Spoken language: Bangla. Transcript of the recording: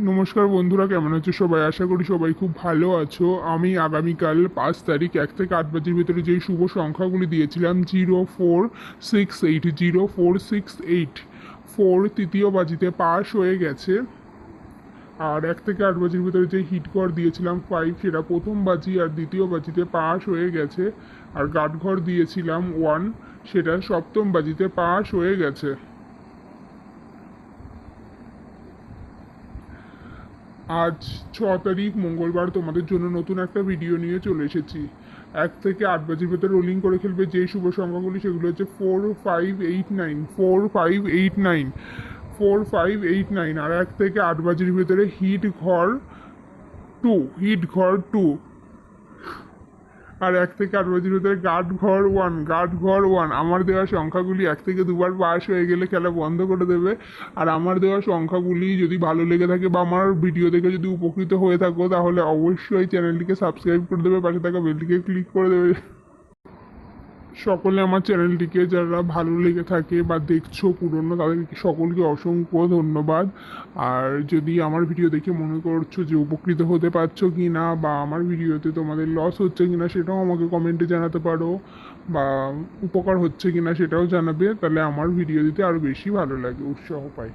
নমস্কার বন্ধুরা, কেমন আছো সবাই? আশা করি সবাই খুব ভালো আছো। আমি আগামীকাল 5 তারিখ 1 থেকে 8 বাজির ভিতরে যেই শুভ সংখ্যাগুলি দিয়েছিলাম 0468, 0468, 4 তৃতীয় বাজিতে পাস হয়ে গেছে। আর 1 থেকে 8 বাজির ভিতরে যে হিট ঘর দিয়েছিলাম 5, সেটা প্রথম বাজি আর দ্বিতীয় বাজিতে পাস হয়ে গেছে। আর গাঁট ঘর দিয়েছিলাম 1, সেটা সপ্তম বাজিতে পাস হয়ে গেছে। আজ 6 তারিখ মঙ্গলবার তোমাদের জন্য নতুন একটা ভিডিও নিয়ে চলে এসেছি। 1 থেকে 8 বাজির ভেতরে রোলিং করে খেলবে যেই শুভ সংখ্যাগুলি সেগুলো হচ্ছে 4589, 4589, 4589। আর 1 থেকে 8 বাজির ভেতরে হিট ঘর টু। আর 1 থেকে 8 বাজির ভেতরে গার্ড ঘর ওয়ান। আমার দেওয়া সংখ্যাগুলি 1 থেকে 2 বার পাস হয়ে গেলে খেলা বন্ধ করে দেবে। আর আমার দেওয়া সংখ্যাগুলি যদি ভালো লেগে থাকে বা আমার ভিডিও দেখে যদি উপকৃত হয়ে থাকো, তাহলে অবশ্যই চ্যানেলটিকে সাবস্ক্রাইব করে দেবে, পাশে থাকা বেলটিকে ক্লিক করে দেবে। সকলে আমার চ্যানেলটিকে যারা ভালো লেগে থাকে বা দেখছো পুরনো, তাদেরকে সকলকে অসংখ্য ধন্যবাদ। আর যদি আমার ভিডিও দেখে মনে করছো যে উপকৃত হতে পারছো কি না, বা আমার ভিডিওতে তোমাদের লস হচ্ছে কি না, সেটাও আমাকে কমেন্টে জানাতে পারো, বা উপকার হচ্ছে কি না সেটাও জানাবে, তাহলে আমার ভিডিও দিতে আরও বেশি ভালো লাগে, উৎসাহ পাই।